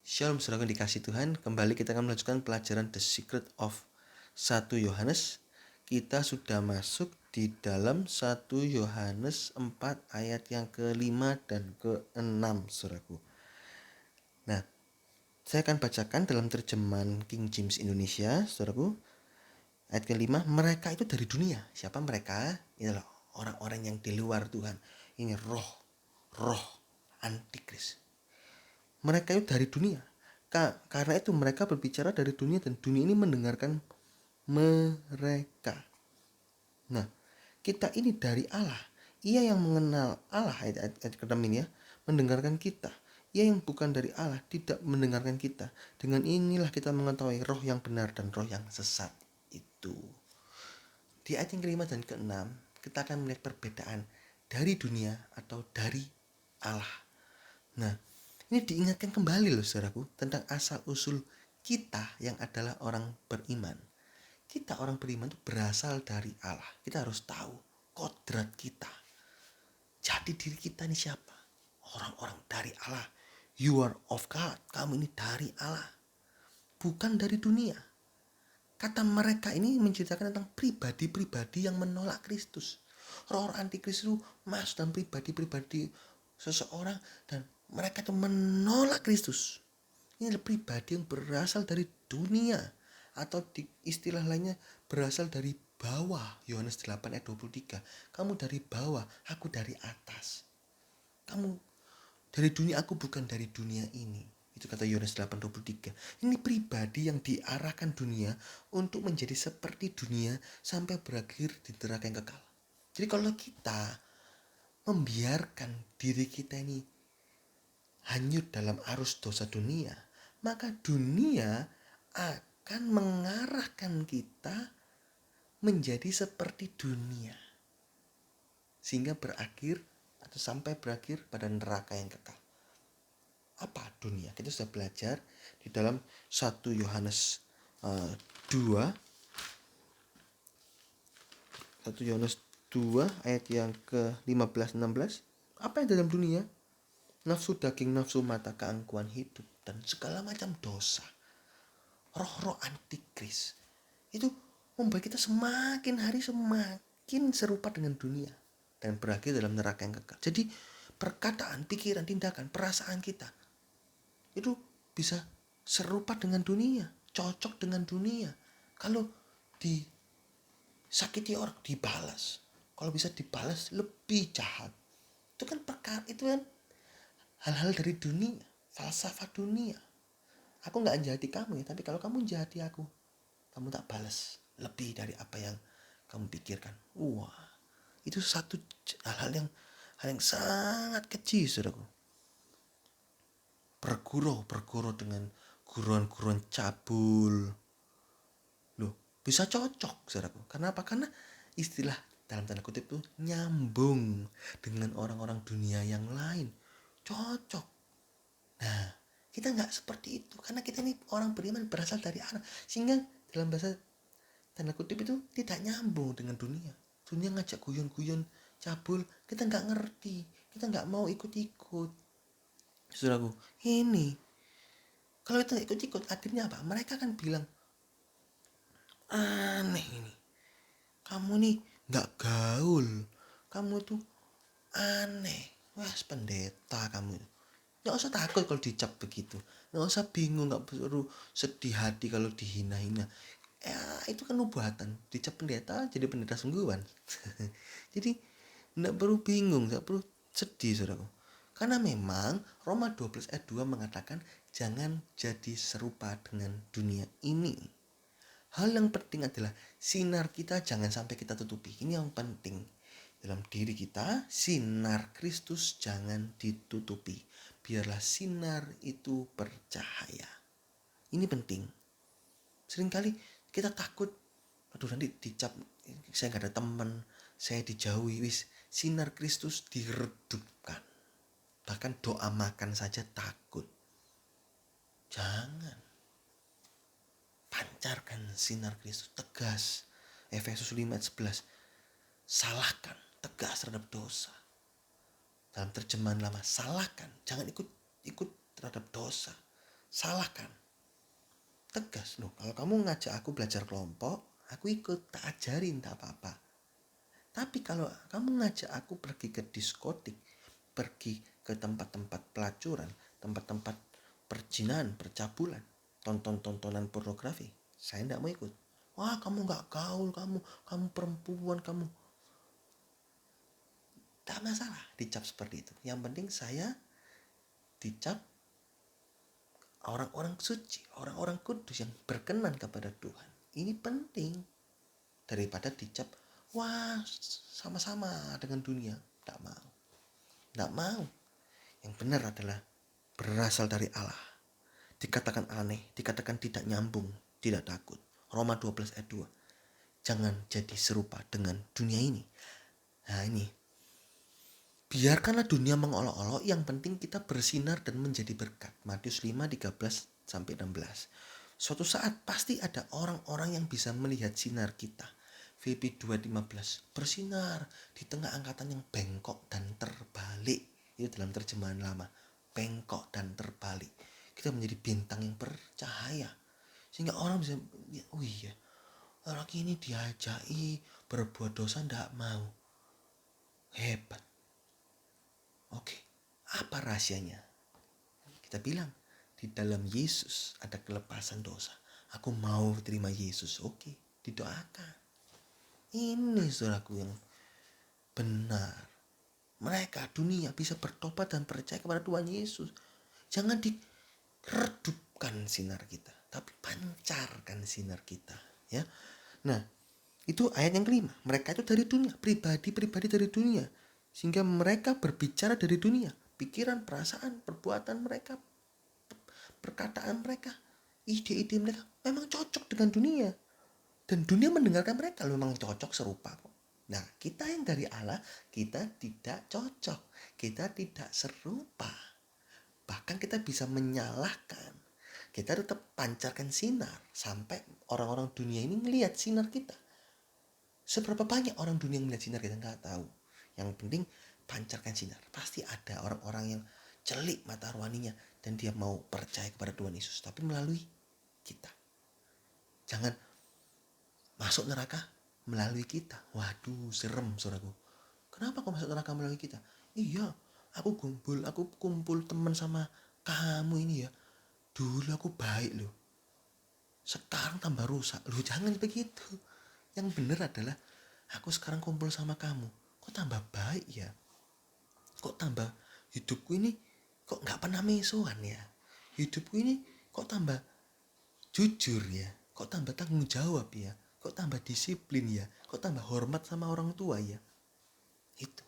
Shalom saudara yang dikasih Tuhan. Kembali kita akan melanjutkan pelajaran The Secret of 1 Yohanes. Kita sudah masuk di dalam 1 Yohanes 4 ayat yang ke-5 dan ke-6 saudaraku. Nah, saya akan bacakan dalam terjemahan King James Indonesia saudaraku. Ayat ke-5, mereka itu dari dunia. Siapa mereka? Ini adalah orang-orang yang di luar Tuhan. Ini roh antikris. Mereka itu dari dunia. Karena itu mereka berbicara dari dunia dan dunia ini mendengarkan mereka. Nah, kita ini dari Allah. Ia yang mengenal Allah, ayat ke-6 ini ya, mendengarkan kita. Ia yang bukan dari Allah tidak mendengarkan kita. Dengan inilah kita mengetahui roh yang benar dan roh yang sesat itu. Di ayat yang ke-5 dan ke-6 kita akan melihat perbedaan dari dunia atau dari Allah. Nah, ini diingatkan kembali loh saudaraku tentang asal usul kita yang adalah orang beriman. Kita orang beriman itu berasal dari Allah. Kita harus tahu kodrat kita. Jadi diri kita ini siapa? Orang-orang dari Allah. You are of God. Kamu ini dari Allah. Bukan dari dunia. Kata mereka ini menceritakan tentang pribadi-pribadi yang menolak Kristus. Roh antikris itu masuk dalam pribadi-pribadi seseorang dan mereka itu menolak Kristus. Ini adalah pribadi yang berasal dari dunia atau di istilah lainnya berasal dari bawah. Yohanes 8 ayat 23. Kamu dari bawah, aku dari atas. Kamu dari dunia, aku bukan dari dunia ini. Itu kata Yohanes 8:23. Ini pribadi yang diarahkan dunia untuk menjadi seperti dunia sampai berakhir di neraka yang kekal. Jadi kalau kita membiarkan diri kita ini hanyut dalam arus dosa dunia, maka dunia akan mengarahkan kita menjadi seperti dunia. Sehingga berakhir atau sampai berakhir pada neraka yang kekal. Apa dunia? Kita sudah belajar di dalam 1 Yohanes 2 ayat yang ke-15-16. Apa yang dalam dunia? Nafsu daging, nafsu mata, keangkuhan hidup, dan segala macam dosa. Roh-roh antikris itu membuat kita semakin hari semakin serupa dengan dunia dan berakhir dalam neraka yang kekal. Jadi perkataan, pikiran, tindakan, perasaan kita itu bisa serupa dengan dunia, cocok dengan dunia. Kalau disakiti orang dibalas, kalau bisa dibalas lebih jahat. Itu kan perkara, itu kan hal-hal dari dunia, falsafah dunia. Aku nggak jahati kamu ya, tapi kalau kamu jahati aku, kamu tak balas lebih dari apa yang kamu pikirkan. Wah, itu satu hal yang sangat kecil, saudaraku. Bergurau dengan guruan-guruan cabul. Loh, bisa cocok, saudaraku. Karena apa? Karena istilah dalam tanda kutip itu nyambung dengan orang-orang dunia yang lain. Cocok. Nah, kita nggak seperti itu. Karena kita ini orang beriman berasal dari Allah. Sehingga dalam bahasa tanda kutip itu tidak nyambung dengan dunia. Dunia ngajak guyon-guyon, cabul, kita nggak ngerti. Kita nggak mau ikut-ikut. Saudaraku, ini kalau kita ikut-ikut akhirnya apa? Mereka akan bilang, aneh ini, kamu nih nggak gaul, kamu tuh aneh, wah pendeta kamu. Nggak usah takut kalau dicap begitu, nggak usah bingung, nggak perlu sedih hati kalau dihina-hina. Ya itu kan nubuatan, dicap pendeta jadi pendeta sungguhan. Jadi nggak perlu bingung, nggak perlu sedih saudaraku. Karena memang Roma 12 ayat 2 mengatakan jangan jadi serupa dengan dunia ini. Hal yang penting adalah sinar kita jangan sampai kita tutupi. Ini yang penting. Dalam diri kita, sinar Kristus jangan ditutupi. Biarlah sinar itu bercahaya. Ini penting. Seringkali kita takut, aduh nanti dicap, saya gak ada teman, saya dijauhi, sinar Kristus diredupkan. Bahkan doa makan saja takut. Jangan. Pancarkan sinar Kristus, tegas. Efesus 5 ayat 11. Salahkan, tegas terhadap dosa. Dalam terjemahan lama, salahkan, jangan ikut terhadap dosa. salahkan. Tegas, loh kalau kamu ngajak aku belajar kelompok, aku ikut, tak ajarin, tak apa-apa. Tapi kalau kamu ngajak aku pergi ke diskotik, pergi ke tempat-tempat pelacuran, tempat-tempat perjinahan, percabulan, tontonan pornografi, saya tidak mau ikut. Wah, kamu gak gaul, kamu perempuan, kamu. Tak masalah dicap seperti itu. Yang penting saya dicap orang-orang suci, orang-orang kudus yang berkenan kepada Tuhan. Ini penting daripada dicap, wah sama-sama dengan dunia. Tak mau. Tak mau. Yang benar adalah berasal dari Allah. Dikatakan aneh, dikatakan tidak nyambung, tidak takut. Roma 12 ayat 2. Jangan jadi serupa dengan dunia ini. Nah ini, biarkanlah dunia mengolok-olok, yang penting kita bersinar dan menjadi berkat. Matius 5:13-16. Suatu saat pasti ada orang-orang yang bisa melihat sinar kita. Filipi 2:15, bersinar di tengah angkatan yang bengkok dan terbalik. Itu dalam terjemahan lama, bengkok dan terbalik. Kita menjadi bintang yang bercahaya, sehingga orang bisa, oh iya, orang ini diajaki berbuat dosa ndak mau. Hebat. Oke, apa rahasianya? Kita bilang, di dalam Yesus ada kelepasan dosa. Aku mau terima Yesus. Oke, didoakan. Ini saudaraku yang benar. Mereka, dunia, bisa bertobat dan percaya kepada Tuhan Yesus. Jangan diredupkan sinar kita, tapi pancarkan sinar kita. Ya, nah itu ayat yang kelima. Mereka itu dari dunia, pribadi-pribadi dari dunia, sehingga mereka berbicara dari dunia. Pikiran, perasaan, perbuatan mereka, perkataan mereka, ide-ide mereka memang cocok dengan dunia. Dan dunia mendengarkan mereka memang cocok, serupa kok. Nah, kita yang dari Allah, kita tidak cocok, kita tidak serupa. Bahkan kita bisa menyalahkan. Kita tetap pancarkan sinar sampai orang-orang dunia ini melihat sinar kita. Seberapa banyak orang dunia yang melihat sinar kita nggak tahu. Yang penting pancarkan sinar. Pasti ada orang-orang yang celik mata rohaninya dan dia mau percaya kepada Tuhan Yesus, tapi melalui kita. Jangan masuk neraka melalui kita. Waduh, serem saudaraku. Kenapa kok masuk neraka melalui kita? Iya, aku kumpul teman sama kamu ini ya. Dulu aku baik loh, sekarang tambah rusak. Loh, jangan begitu. Yang benar adalah, aku sekarang kumpul sama kamu, kok tambah baik ya, kok tambah hidupku ini kok gak pernah mesoan ya, hidupku ini kok tambah jujur ya, kok tambah tanggung jawab ya, kok tambah disiplin ya, kok tambah hormat sama orang tua ya. Itu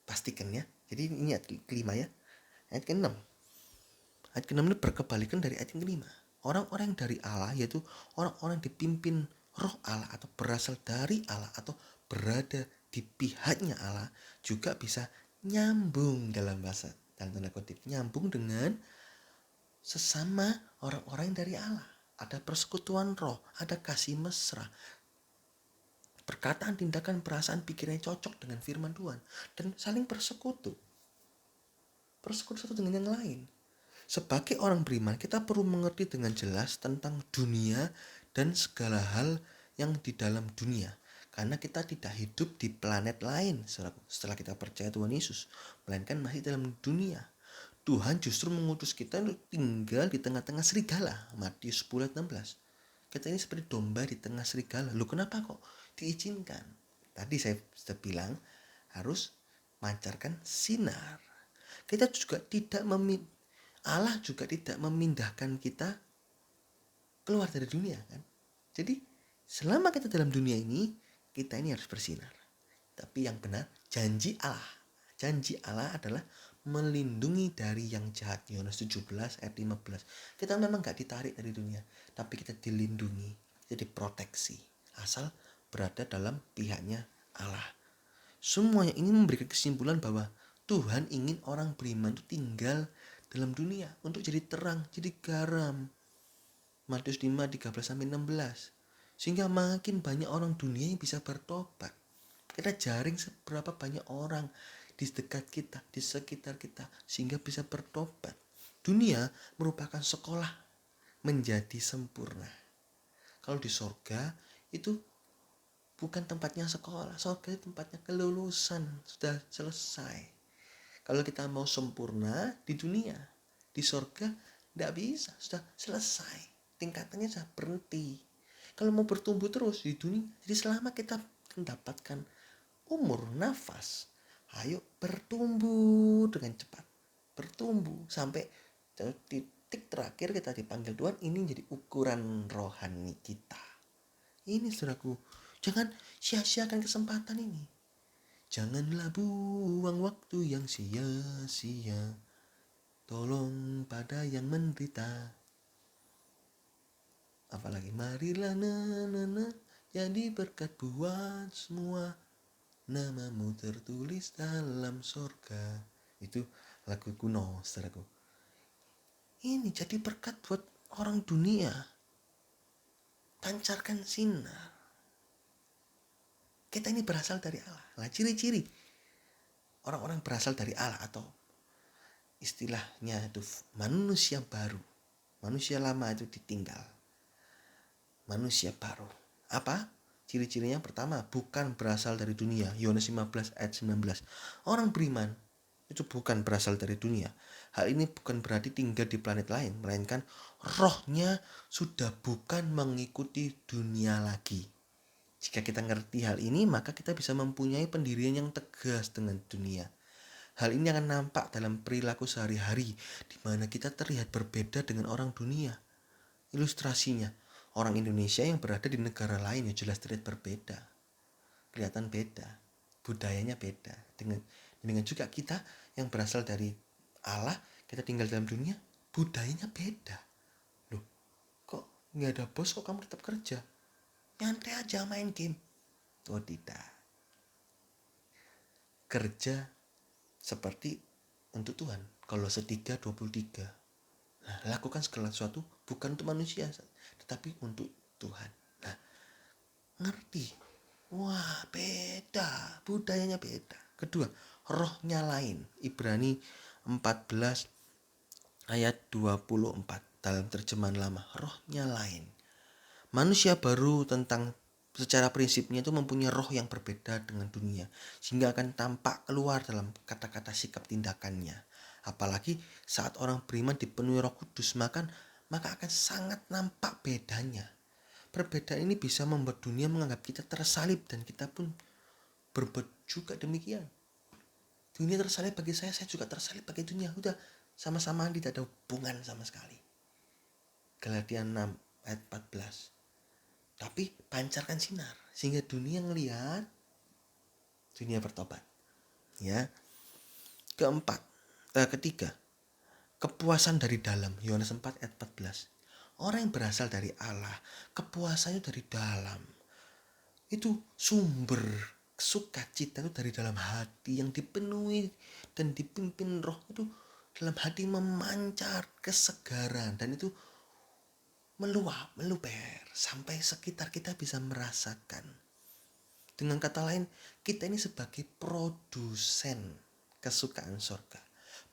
pastikan ya. Jadi ini ayat kelima ya. Ayat ke-6. Ayat ke-6 ini berkebalikan dari ayat yang kelima. Orang-orang dari Allah, yaitu orang-orang yang dipimpin roh Allah atau berasal dari Allah atau berada di pihaknya Allah, juga bisa nyambung, dalam bahasa dalam tanda kutip, nyambung dengan sesama orang-orang yang dari Allah. Ada persekutuan roh, ada kasih mesra, perkataan, tindakan, perasaan, pikirannya cocok dengan firman Tuhan, dan saling bersekutu satu dengan yang lain. Sebagai orang beriman, kita perlu mengerti dengan jelas tentang dunia dan segala hal yang di dalam dunia. Karena kita tidak hidup di planet lain setelah kita percaya Tuhan Yesus, melainkan masih dalam dunia. Tuhan justru mengutus kita untuk tinggal di tengah-tengah serigala. Matius 10:16. Kita ini seperti domba di tengah serigala. Loh, kenapa kok diizinkan? Tadi saya sudah bilang harus mancarkan sinar. Kita juga tidak Allah juga tidak memindahkan kita keluar dari dunia kan. Jadi selama kita dalam dunia ini, kita ini harus bersinar. Tapi yang benar, janji Allah adalah melindungi dari yang jahat. Yohanes 17 ayat 15. Kita memang gak ditarik dari dunia, tapi kita dilindungi, jadi proteksi, asal berada dalam pihaknya Allah. Semuanya ini memberikan kesimpulan bahwa Tuhan ingin orang beriman itu tinggal dalam dunia untuk jadi terang, jadi garam. Matius 5:13-16. Sehingga makin banyak orang dunia yang bisa bertobat. Kita jaring seberapa banyak orang di dekat kita, di sekitar kita, sehingga bisa bertobat. Dunia merupakan sekolah menjadi sempurna. Kalau di sorga itu bukan tempatnya sekolah, sorga itu tempatnya kelulusan, sudah selesai. Kalau kita mau sempurna di dunia, di sorga tidak bisa, sudah selesai, tingkatannya sudah berhenti. Kalau mau bertumbuh terus di dunia, jadi selama kita mendapatkan umur, nafas, ayo bertumbuh dengan cepat, bertumbuh sampai titik terakhir kita dipanggil Tuhan. Ini jadi ukuran rohani kita. Ini saudaraku, jangan sia-siakan kesempatan ini. Janganlah buang waktu yang sia-sia. Tolong pada yang menderita. Apalagi marilah jadi berkat buat semua. Namamu tertulis dalam sorga. Itu lagu kuno, saudaraku. Ini jadi berkat buat orang dunia. Pancarkan sinar. Kita ini berasal dari Allah. Nah, ciri-ciri orang-orang berasal dari Allah atau istilahnya itu manusia baru. Manusia lama itu ditinggal. Manusia baru. Apa? Ciri-cirinya pertama, bukan berasal dari dunia. Yohanes 15 ayat 19. Orang beriman itu bukan berasal dari dunia. Hal ini bukan berarti tinggal di planet lain, melainkan rohnya sudah bukan mengikuti dunia lagi. Jika kita ngerti hal ini, maka kita bisa mempunyai pendirian yang tegas dengan dunia. Hal ini akan nampak dalam perilaku sehari-hari, di mana kita terlihat berbeda dengan orang dunia. Ilustrasinya, orang Indonesia yang berada di negara lain ya jelas terlihat berbeda. Kelihatan beda, budayanya beda. Dengan juga kita yang berasal dari Allah, kita tinggal dalam dunia, budayanya beda. Loh, kok nggak ada bos, kok kamu tetap kerja? Nyantai aja main game. Oh tidak. Kerja seperti untuk Tuhan. Kalau 3:23. Nah, lakukan segala sesuatu bukan untuk manusia, tetapi untuk Tuhan. Nah, ngerti. Wah, beda. Budayanya beda. Kedua, rohnya lain. Ibrani 14 ayat 24 dalam terjemahan lama. Rohnya lain. Manusia baru secara prinsipnya itu mempunyai roh yang berbeda dengan dunia, sehingga akan tampak keluar dalam kata-kata sikap tindakannya. Apalagi saat orang beriman dipenuhi Roh Kudus, maka akan sangat nampak bedanya. Perbedaan ini bisa membuat dunia menganggap kita tersalib, dan kita pun berbuat juga demikian. Dunia tersalib bagi saya juga tersalib bagi dunia. Udah sama-sama tidak ada hubungan sama sekali. Galatia 6 ayat 14. Tapi pancarkan sinar sehingga dunia ngelihat, dunia bertobat. Ya. Ketiga, kepuasan dari dalam. Yohanes 4 ayat 14. Orang yang berasal dari Allah, kepuasannya dari dalam. Itu sumber sukacita itu dari dalam hati yang dipenuhi dan dipimpin Roh. Itu dalam hati memancar kesegaran, dan itu meluap, meluber sampai sekitar kita bisa merasakan. Dengan kata lain, kita ini sebagai produsen kesukaan surga.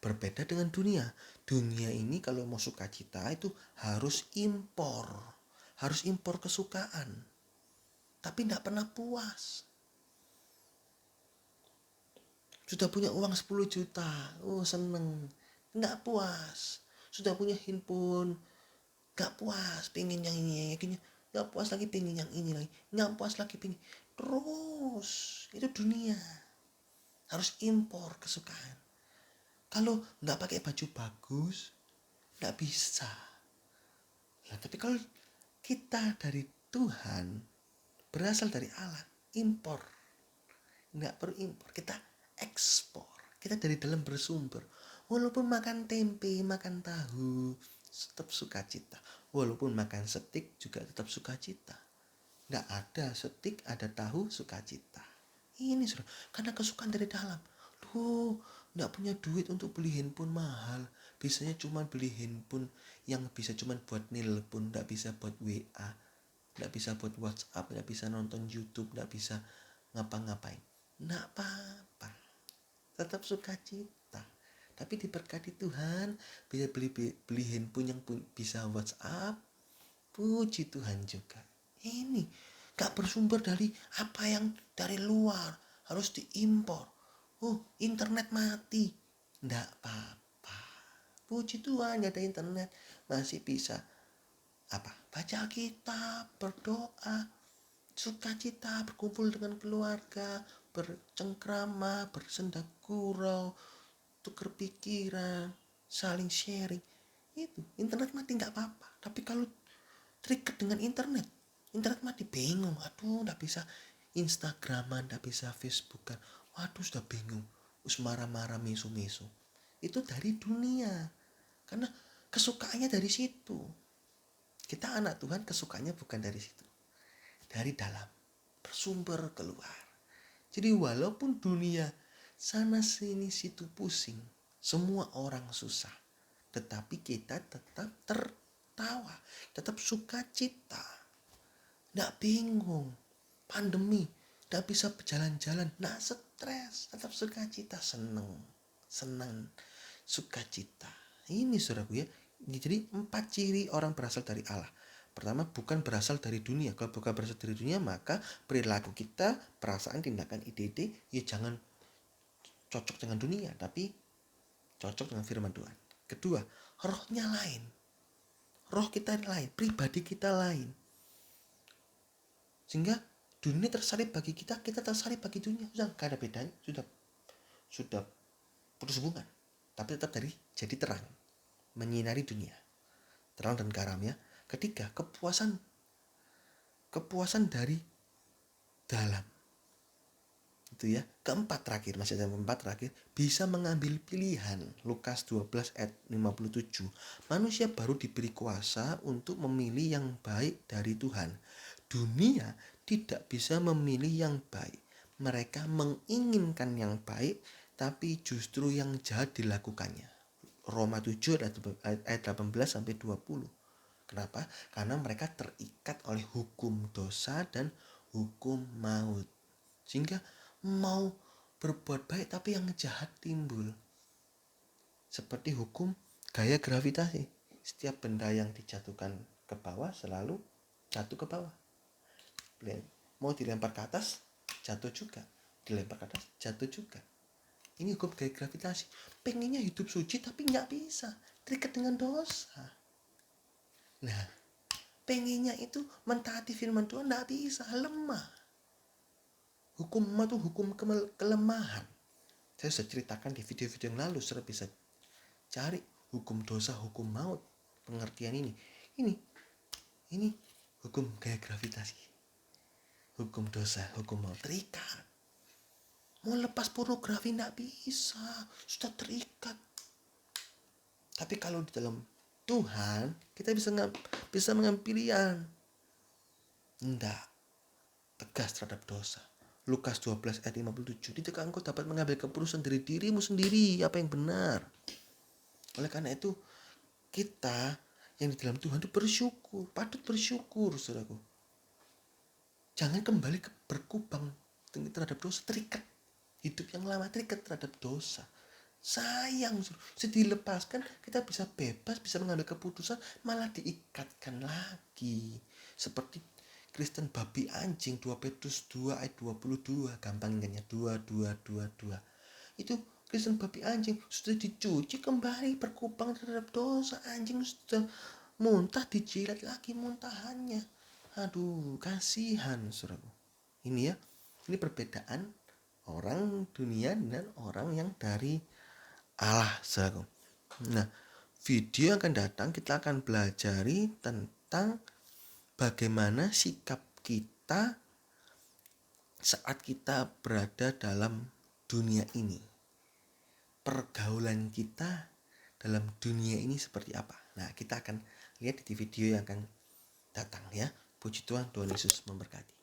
Berbeda dengan dunia. Dunia ini kalau mau sukacita itu harus impor. Harus impor kesukaan. Tapi tidak pernah puas. Sudah punya uang 10 juta. Oh seneng. Tidak puas. Sudah punya handphone. Gak puas, pengen yang ini, gak puas lagi, pengen yang ini lagi, gak puas lagi, pengen terus. Itu dunia. Harus impor kesukaan. Kalau gak pakai baju bagus, gak bisa. Nah, tapi kalau kita dari Tuhan, berasal dari Allah, impor. Gak perlu impor, kita ekspor. Kita dari dalam bersumber. Walaupun makan tempe, makan tahu, tetap sukacita. Walaupun makan steak juga tetap sukacita. Nggak ada steak, ada tahu, sukacita. Ini sudah karena kesukaan dari dalam. Duh, nggak punya duit untuk beli handphone mahal. Biasanya cuma beli handphone yang bisa cuma buat nelpon, nggak bisa buat WA, nggak bisa buat WhatsApp, nggak bisa nonton YouTube, nggak bisa ngapa-ngapain. Nggak apa-apa. Tetap sukacita. tapi diberkati Tuhan, bisa beli handphone yang bisa WhatsApp. Puji Tuhan juga. Ini gak bersumber dari apa yang dari luar, harus diimpor. Internet mati, ndak apa-apa. Puji Tuhan, gak ada internet masih bisa baca Alkitab, berdoa, sukacita, berkumpul dengan keluarga, bercengkrama, bersenda gurau, tukar pikiran, saling sharing. Itu internet mati nggak apa-apa, tapi kalau terikat dengan internet mati bingung. Nggak bisa Instagraman, nggak bisa Facebookan, sudah bingung, marah-marah, misu-misu. Itu dari dunia, karena kesukaannya dari situ. Kita anak Tuhan, kesukaannya bukan dari situ, dari dalam, bersumber keluar. Jadi walaupun dunia sana sini situ pusing, semua orang susah, tetapi kita tetap tertawa, tetap sukacita, nggak bingung. Pandemi, nggak bisa berjalan-jalan, nggak stres, tetap sukacita, senang, sukacita. Ini saudaraku ya. Jadi 4 ciri orang berasal dari Allah. Pertama, bukan berasal dari dunia. Kalau bukan berasal dari dunia, maka perilaku kita, perasaan, tindakan, ide-ide ya jangan cocok dengan dunia, tapi cocok dengan firman Tuhan. Kedua, rohnya lain. Roh kita lain, pribadi kita lain. Sehingga dunia tersalib bagi kita, kita tersalib bagi dunia. Sudah gak ada bedanya, sudah putus hubungan. Tapi tetap jadi terang, menyinari dunia. Terang dan garam ya. Ketiga, kepuasan dari dalam. Itu ya. Keempat terakhir, masih ada keempat terakhir, bisa mengambil pilihan. Lukas 12 ayat 57. Manusia baru diberi kuasa untuk memilih yang baik dari Tuhan. Dunia tidak bisa memilih yang baik. Mereka menginginkan yang baik, tapi justru yang jahat dilakukannya. Roma 7 ayat 18 sampai 20. Kenapa? Karena mereka terikat oleh hukum dosa dan hukum maut. Sehingga mau berbuat baik tapi yang jahat timbul. Seperti hukum gaya gravitasi. Setiap benda yang dijatuhkan ke bawah selalu jatuh ke bawah. Mau dilempar ke atas, jatuh juga. Dilempar ke atas, jatuh juga. Ini hukum gaya gravitasi. Pengennya hidup suci tapi nggak bisa. Terikat dengan dosa. Nah, pengennya itu mentaati firman Tuhan nggak bisa, lemah. Hukum itu hukum kelemahan. Saya sudah ceritakan di video-video yang lalu, saudara bisa cari hukum dosa, hukum maut, pengertian ini. Ini hukum gaya gravitasi. Hukum dosa, hukum maut, terikat. Mau lepas pornografi nggak bisa, sudah terikat. Tapi kalau di dalam Tuhan, kita bisa mengambil pilihan. Tidak tegas terhadap dosa. Lukas 12 ayat 57. Tidakkah engkau dapat mengambil keputusan dari dirimu sendiri apa yang benar? Oleh karena itu, kita yang di dalam Tuhan itu bersyukur, patut bersyukur, saudaraku. Jangan kembali berkubang terhadap dosa, terikat. Hidup yang lama terikat terhadap dosa. Sayang, dilepaskan kita bisa bebas, bisa mengambil keputusan, malah diikatkan lagi. Seperti Kristen babi anjing, 2 Petrus 2 ayat 22, gampang ingatnya, 2. Itu Kristen babi anjing sudah dicuci kembali, berkubang terhadap dosa. Anjing sudah muntah, dijilat lagi muntahannya. Aduh, kasihan, saudaraku. Ini ya, ini perbedaan orang dunia dan orang yang dari Allah, saudaraku. Nah, video yang akan datang kita akan belajari tentang bagaimana sikap kita saat kita berada dalam dunia ini. Pergaulan kita dalam dunia ini seperti apa. Nah, kita akan lihat di video yang akan datang ya. Puji Tuhan, Tuhan Yesus memberkati.